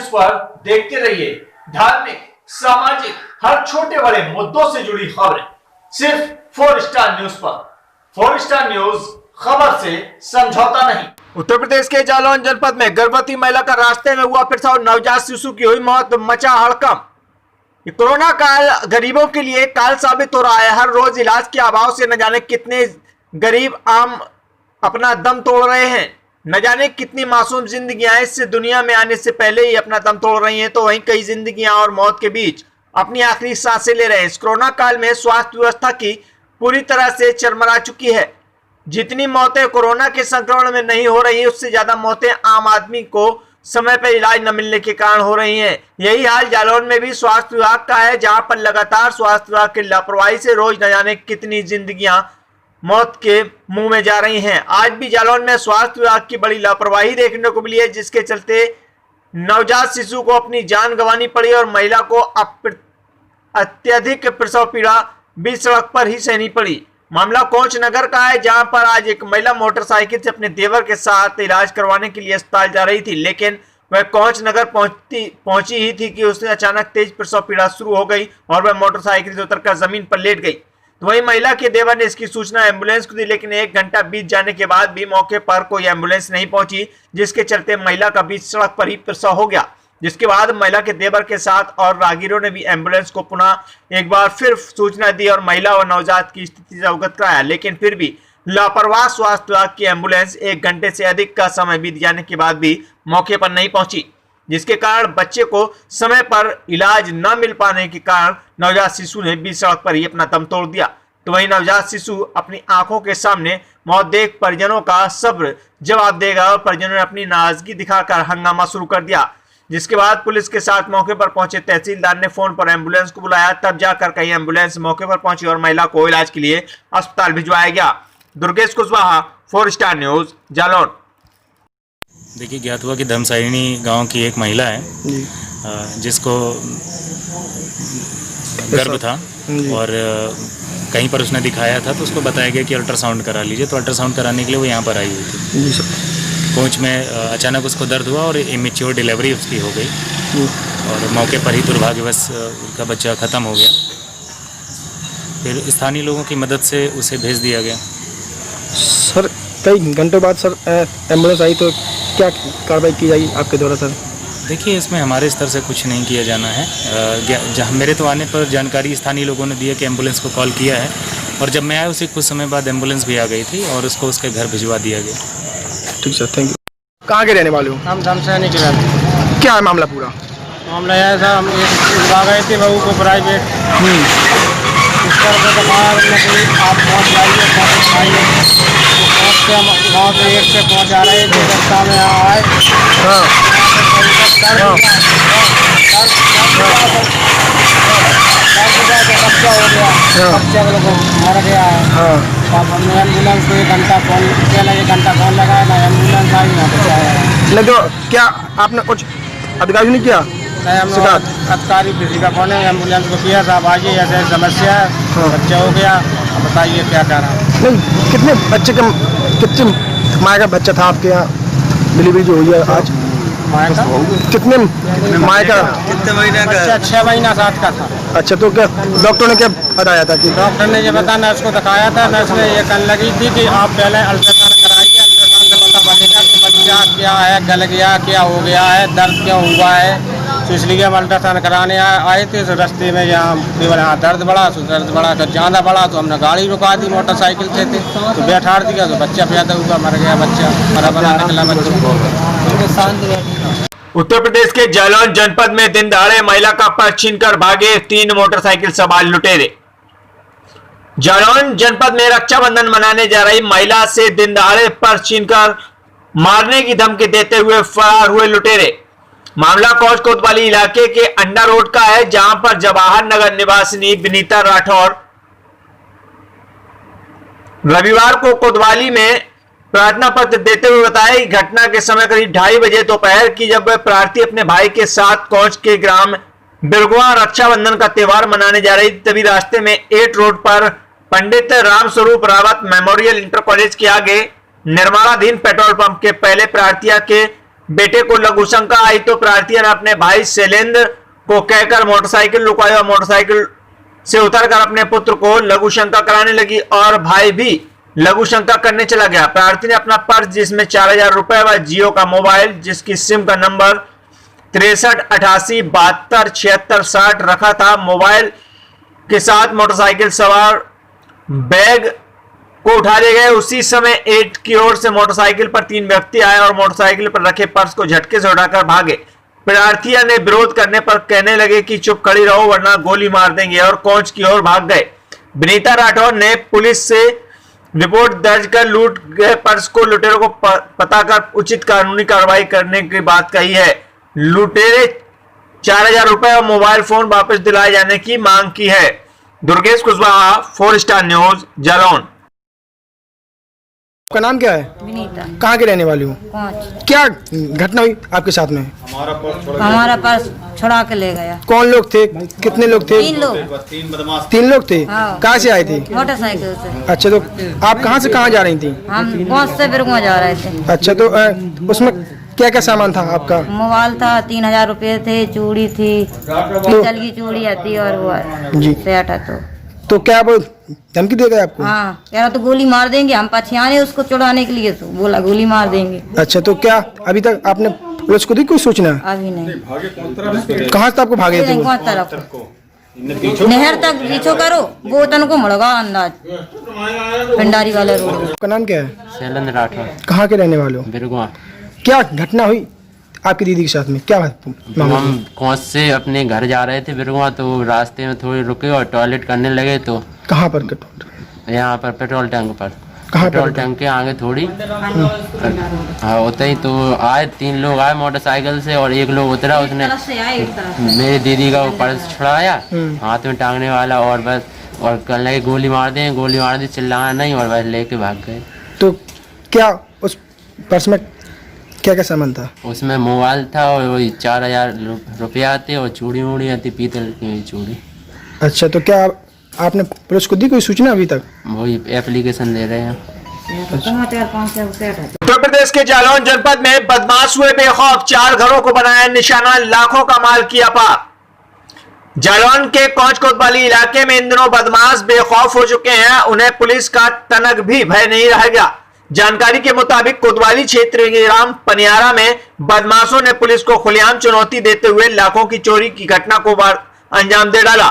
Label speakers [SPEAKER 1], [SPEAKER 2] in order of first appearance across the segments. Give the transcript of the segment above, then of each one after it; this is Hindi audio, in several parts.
[SPEAKER 1] न्यूज पर देखते रहिए धार्मिक, सामाजिक, हर छोटे बड़े मुद्दों से जुड़ी खबरें सिर्फ 4 स्टार न्यूज पर। 4 स्टार न्यूज, खबर से समझौता नहीं। उत्तर प्रदेश के जालौन जनपद में गर्भवती महिला का रास्ते में हुआ प्रसव, नवजात शिशु की हुई मौत, मचा हड़कंप। कोरोना काल गरीबों के लिए काल साबित हो रहा है। हर रोज इलाज के अभाव से न जाने कितने गरीब आम अपना दम तोड़ रहे हैं। न जाने कितनी मासूम जिंदगियां इस दुनिया में आने से पहले ही अपना दम तोड़ रही हैं, तो वहीं कई जिंदगियां और मौत के बीच अपनी आखिरी सांसें ले रहे हैं। इस कोरोना काल में स्वास्थ्य व्यवस्था की पूरी तरह से चरमरा चुकी है। जितनी मौतें कोरोना के संक्रमण में नहीं हो रही, उससे ज्यादा मौतें आम आदमी को समय पर इलाज न मिलने के कारण हो रही हैं। यही हाल जालौन में भी स्वास्थ्य विभाग का है, जहां पर लगातार स्वास्थ्य विभाग की लापरवाही से रोज न जाने कितनी जिंदगियां मौत के मुंह में जा रही हैं। आज भी जालौन में स्वास्थ्य विभाग की बड़ी लापरवाही देखने को मिली है, जिसके चलते नवजात शिशु को अपनी जान गंवानी पड़ी और महिला को अत्यधिक प्रसव पीड़ा बीच सड़क पर ही सहनी पड़ी। मामला कोंच नगर का है, जहां पर आज एक महिला मोटरसाइकिल से अपने देवर के साथ इलाज करवाने के लिए अस्पताल जा रही थी, लेकिन वह कोंच नगर पहुंची ही थी कि उसने अचानक तेज प्रसव पीड़ा शुरू हो गई और वह मोटरसाइकिल से उतरकर जमीन पर लेट गई। तो वहीं महिला के देवर ने इसकी सूचना एम्बुलेंस को दी, लेकिन 1 घंटा बीत जाने के बाद भी मौके पर कोई एम्बुलेंस नहीं पहुंची, जिसके चलते महिला का बीच सड़क पर ही प्रसव हो गया। जिसके बाद महिला के देवर के साथ और राहगीरों ने भी एम्बुलेंस को पुनः एक बार फिर सूचना दी और महिला और नवजात की स्थिति से अवगत कराया, लेकिन फिर भी लापरवाह स्वास्थ्य विभाग की एम्बुलेंस 1 घंटे से अधिक का समय बीत जाने के बाद भी मौके पर नहीं पहुंची, जिसके कारण बच्चे को समय पर इलाज न मिल पाने के कारण नवजात शिशु ने बीच सड़क पर ही अपना दम तोड़ दिया। तो वहीं नवजात शिशु अपनी आंखों के सामने मौत देख परिजनों का सब्र जवाब देगा और परिजनों ने अपनी नाराजगी दिखाकर हंगामा शुरू कर दिया। जिसके बाद पुलिस के साथ मौके पर पहुंचे तहसीलदार ने फोन पर एम्बुलेंस को बुलाया, तब जाकर कई एम्बुलेंस मौके पर पहुंची और महिला को इलाज के लिए अस्पताल भिजवाया गया। Durgesh Kushwaha, 4 star news, Jalaun.
[SPEAKER 2] देखिए, ज्ञात हुआ कि धर्मसायणी गांव की एक महिला है जिसको गर्भ था और कहीं पर उसने दिखाया था, तो उसको बताया गया कि अल्ट्रासाउंड करा लीजिए। तो अल्ट्रासाउंड कराने के लिए वो यहाँ पर आई हुई थी। कोच में अचानक उसको दर्द हुआ और इमेच्योर डिलीवरी उसकी हो गई और मौके पर ही दुर्भाग्यवश उसका बच्चा ख़त्म हो गया। फिर स्थानीय लोगों की मदद से उसे भेज दिया गया।
[SPEAKER 3] सर, कई घंटों बाद सर एम्बुलेंस आई, तो क्या कार्रवाई की जाएगी आपके द्वारा सर?
[SPEAKER 2] देखिए, इसमें हमारे स्तर से कुछ नहीं किया जाना है। जहाँ मेरे तो आने पर जानकारी स्थानीय लोगों ने दी है कि एम्बुलेंस को कॉल किया है और जब मैं आया उसी कुछ समय बाद एम्बुलेंस भी आ गई थी और उसको उसके घर भिजवा दिया गया।
[SPEAKER 3] ठीक सर, थैंक यू। कहाँ के रहने वाले हो?
[SPEAKER 4] हम धमसानी के रहते।
[SPEAKER 3] क्या है मामला पूरा?
[SPEAKER 4] मामला यह था, हम एक आ गए थे बहू को प्राइवेट, उसको दिखाया आप पहुँच जाइए, पहुँच आइए। पहुँच के हम गाँव के 1 से पहुँचा रहे थे, रास्ता में आए बच्चा हो गया, बच्चे को मर गया है। अब हमने एम्बुलेंस को 1 घंटा फोन किया, 1 घंटा फोन लगाया ना एम्बुलेंस आई ना बच्चा।
[SPEAKER 3] नहीं तो क्या आपने कुछ अधिकारी नहीं किया?
[SPEAKER 4] नहीं, हमने अधिकारी किसी का फोन है, एम्बुलेंस को किया था, आइए ऐसे समस्या है, बच्चा हो गया, अब बताइए क्या कर रहा है।
[SPEAKER 3] नहीं, कितने बच्चे का, कितने माँ का बच्चा था आपके यहाँ डिलीवरी जो हुई है आज? कितने माँ का?
[SPEAKER 4] कितने महीने का? 6 महीना 7 का था।
[SPEAKER 3] अच्छा, तो क्या डॉक्टर ने क्या बताया था? कि
[SPEAKER 4] डॉक्टर ने ये बता, नर्स को दिखाया था, नर्स ने ये कहने लगी थी कि आप पहले अल्ट्रासाउंड कराइए, अल्ट्रासाउंड से पता बनेगा कि बच्चा क्या है, गल गया, क्या हो गया है, दर्द क्यों हुआ है। तो इसलिए हम अल्ट्रासाउंड कराने आए थे। तो रास्ते में यहाँ केवल यहाँ दर्द बढ़ा, तो ज़्यादा बढ़ा, तो हमने गाड़ी रुका दी, मोटरसाइकिल से थे तो बैठा दिया, तो बच्चा पैदा हुआ, मर गया बच्चा, मरा बना निकला बच्चा।
[SPEAKER 1] उत्तर प्रदेश के जालौन जनपद में दिन दहाड़े महिला का पर्स छीनकर भागे 3 मोटरसाइकिल सवार लुटेरे। जालौन जनपद में रक्षाबंधन मनाने जा रही महिला से दिन दहाड़े पर्स छीनकर मारने की धमकी देते हुए फरार हुए लुटेरे। मामला कोच कोतवाली इलाके के अंडा रोड का है, जहां पर जवाहर नगर निवासिनी विनीता राठौर रविवार को कोतवाली में प्रार्थना पत्र देते हुए बताया कि घटना के समय करीब 2:30 बजे दोपहर की, जब वह प्रार्थी अपने भाई के साथ कोंच के ग्राम बिरगुआ रक्षाबंधन का त्योहार मनाने जा रही थी, तभी रास्ते में 8 रोड पर Pandit Ramswaroop Rawat memorial inter college के आगे निर्माणाधीन पेट्रोल पंप के पहले प्रार्थिया के बेटे को लघु शंका आई तो प्रार्थिया ने अपने भाई शैलेंद्र को कहकर मोटरसाइकिल रुकवाई और मोटरसाइकिल से उतरकर अपने पुत्र को लघु शंका कराने लगी और भाई भी लघु शंका करने चला गया। प्रार्थी ने अपना पर्स जिसमें 4000 रुपए व जियो का मोबाइल जिसकी सिम का नंबर 63 88 72 76 60 रखा था, मोबाइल के साथ मोटरसाइकिल सवार बैग को उठा ले गए। उसी समय 8 की ओर से मोटरसाइकिल पर 3 व्यक्ति आए और मोटरसाइकिल पर रखे पर्स को झटके से उठाकर भागे। प्रार्थिया ने विरोध करने पर कहने लगे कि चुप खड़ी रहो वरना गोली मार देंगे और कोंच की ओर भाग गए। विनीता राठौर ने पुलिस से रिपोर्ट दर्ज कर लूट गए पर्स को लुटेरों को पता कर उचित कानूनी कार्रवाई करने की बात कही है। लुटेरे 4000 रुपए और मोबाइल फोन वापस दिलाए जाने की मांग की है। Durgesh Kushwaha, 4 star news, Jalaun.
[SPEAKER 3] आपका नाम क्या है?
[SPEAKER 5] विनीता।
[SPEAKER 3] कहाँ के रहने वाली हो?
[SPEAKER 5] कौन?
[SPEAKER 3] क्या घटना हुई आपके साथ में?
[SPEAKER 5] हमारा पर्स छुड़ा के ले गया।
[SPEAKER 3] कौन लोग थे? कितने लोग थे?
[SPEAKER 5] 3 लोग।
[SPEAKER 3] 3 लोग थे।
[SPEAKER 5] हाँ।
[SPEAKER 3] कहाँ से आए थे?
[SPEAKER 5] मोटरसाइकिल से।
[SPEAKER 3] अच्छा, तो आप कहाँ से कहाँ जा रही थी?
[SPEAKER 5] हम पहुँच से बिरगुआ जा रहे थे।
[SPEAKER 3] अच्छा, तो उसमें क्या क्या सामान था आपका?
[SPEAKER 5] मोबाइल था, 3000 रुपए थे, चूड़ी थी, पीतल की चूड़ी आती और वो
[SPEAKER 3] जी
[SPEAKER 5] सेट है।
[SPEAKER 3] तो क्या वो धमकी दे गए आपको?
[SPEAKER 5] हाँ, कह रहा तो गोली मार देंगे, हम पछियाने उसको चुड़ाने के लिए, तो बोला गोली मार देंगे।
[SPEAKER 3] अच्छा, तो क्या अभी तक आपने पुलिस को दी कोई सूचना?
[SPEAKER 5] अभी नहीं।
[SPEAKER 3] कहाँ से आपको भागे थे?
[SPEAKER 5] कौन तरफ नहर तक पीछो करो, वो तन को मुड़गा अंदाज भंडारी वाला रोड।
[SPEAKER 3] आपका नाम क्या है?
[SPEAKER 6] शैलेंद्र राठौर,
[SPEAKER 3] कहाँ के रहने वाले हो?
[SPEAKER 6] बिरगुआ।
[SPEAKER 3] क्या घटना हुई आपकी दीदी के साथ में? क्या मामला?
[SPEAKER 6] हम कोंच से अपने घर जा रहे थे बिरगुआ, तो रास्ते में थोड़ी रुके और टॉयलेट करने लगे। तो
[SPEAKER 3] कहाँ पर?
[SPEAKER 6] यहाँ पर पेट्रोल टैंक पर,
[SPEAKER 3] कहाँ
[SPEAKER 6] पेट्रोल
[SPEAKER 3] पर?
[SPEAKER 6] टैंक के आगे थोड़ी। हाँ, होते ही तो आए 3 लोग आए मोटरसाइकिल से और एक लोग उतरा, उसने मेरी दीदी का वो पर्स छुड़ाया हाथ में टांगने वाला और बस, और कहने लगे गोली मार दें, गोली मार दी, चिल्लाया नहीं और बस लेके भाग गए।
[SPEAKER 3] तो क्या उस पर्स में क्या क्या सामान था?
[SPEAKER 6] उसमें मोबाइल था और वही 4000 रुपया आते और चूड़ी वूड़ी आती, पीतल की चूड़ी।
[SPEAKER 3] अच्छा, तो क्या आपने पुलिस को दी कोई सूचना अभी तक?
[SPEAKER 6] वही एप्लीकेशन दे रहे हैं।
[SPEAKER 1] उत्तर प्रदेश के जालौन जनपद में बदमाश हुए बेखौफ, 4 घरों को बनाया निशाना, लाखों का माल किया पार। जालौन के कोंच कोतवाली इलाके में इन दिनों बदमाश बेखौफ हो चुके हैं, उन्हें पुलिस का तनक भी भय नहीं रह गया। जानकारी के मुताबिक कोतवाली क्षेत्र के ग्राम पनियारा में बदमाशों ने पुलिस को खुलेआम चुनौती देते हुए लाखों की चोरी की घटना को अंजाम दे डाला।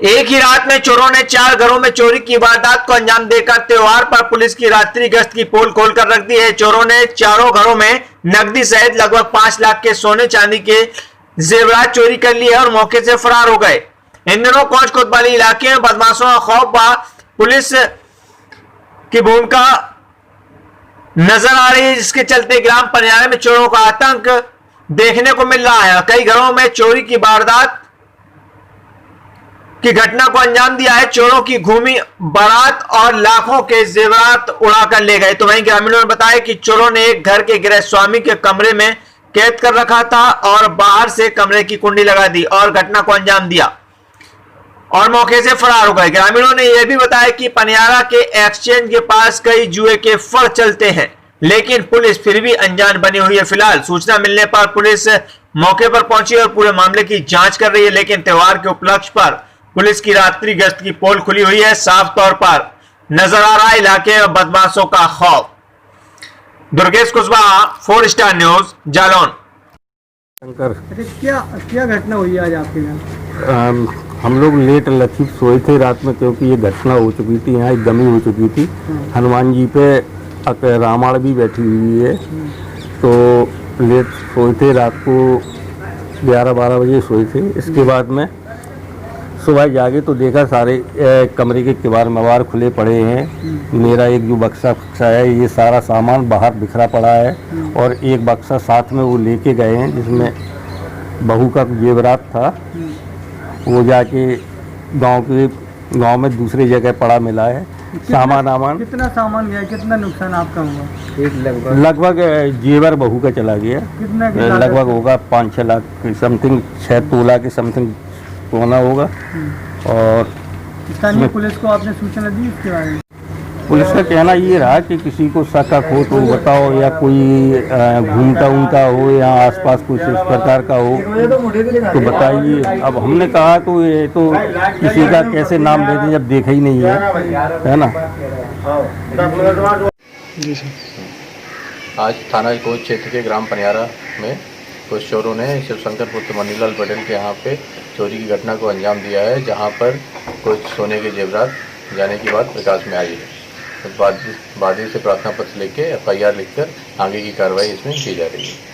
[SPEAKER 1] एक ही रात में चोरों ने 4 घरों में चोरी की वारदात को अंजाम देकर त्योहार पर पुलिस की रात्रि गश्त की पोल खोलकर रख दी है। चोरों ने 4 घरों में नकदी सहित लगभग 5 लाख के सोने चांदी के जेवरात चोरी कर लिए और मौके से फरार हो गए। इन दिनों कोंच कोतवाली इलाके में बदमाशों का खौफ व पुलिस की भूमिका नजर आ रही है, जिसके चलते ग्राम पनियारा में चोरों का आतंक देखने को मिल रहा है। कई घरों में चोरी की वारदात की घटना को अंजाम दिया है। चोरों की घूमी बारात और लाखों के जेवरात उड़ाकर ले गए। तो वहीं ग्रामीणों ने बताया कि चोरों ने एक घर के गृह स्वामी के कमरे में कैद कर रखा था और बाहर से कमरे की कुंडी लगा दी और घटना को अंजाम दिया और मौके से फरार हो गए। ग्रामीणों ने यह भी बताया कि पनियारा के एक्सचेंज के पास कई जुए के फड़ चलते हैं, लेकिन पुलिस फिर भी अनजान बनी हुई है। फिलहाल सूचना मिलने पर पुलिस मौके पर पहुंची और पूरे मामले की जांच कर रही है, लेकिन त्योहार के उपलक्ष्य पर पुलिस की रात्रि गश्त की पोल खुली हुई है। साफ तौर पर नजर आ रहा है इलाके में बदमाशों का खौफ। Durgesh Kushwaha, 4 star news, Jalaun.
[SPEAKER 3] क्या घटना हुई आज आपके यहाँ?
[SPEAKER 7] हम लोग लेट लतीफ सोए थे रात में, क्योंकि ये घटना हो चुकी थी, यहाँ एक गमी हो चुकी थी। हनुमान जी पे रामायण भी बैठी हुई है, तो लेट सोए थे, रात को 11-12 बजे सोए थे। इसके बाद में सुबह जागे तो देखा सारे कमरे के किवाड़ मवार खुले पड़े हैं। मेरा एक जो बक्सा है, ये सारा सामान बाहर बिखरा पड़ा है और एक बक्सा साथ में वो लेके गए हैं जिसमें बहू का जेवरात था। वो जाके गांव में दूसरी जगह पड़ा मिला है। सामान
[SPEAKER 3] कितना सामान गया? कितना नुकसान आपका हुआ?
[SPEAKER 7] लगभग जेवर बहू का चला गया।
[SPEAKER 3] कितना
[SPEAKER 7] लगभग होगा 5-6 लाख समथिंग, 6 तोला के समथिंग सोना होगा। और
[SPEAKER 3] स्थानीय पुलिस को आपने सूचना दी इसके बारे में?
[SPEAKER 7] पुलिस का कहना ये रहा कि किसी को शक हो तो बताओ, या कोई घूमता उमता हो या आसपास कुछ इस प्रकार का हो तो बताइए। अब हमने कहा तो ये तो किसी का कैसे नाम दे दें जब देखा ही नहीं है ना।
[SPEAKER 3] जी सर।
[SPEAKER 8] आज थाना कोच क्षेत्र के ग्राम पनियारा में कुछ चोरों ने शिवशंकर पुत्र मनीलाल पटेल के यहाँ पे चोरी की घटना को अंजाम दिया है, जहाँ पर कुछ सोने के जेवरात जाने की बात प्रकाश में आई है। तो बादी से प्रार्थना पत्र लेके FIR लिखकर आगे की कार्रवाई इसमें की जा रही है।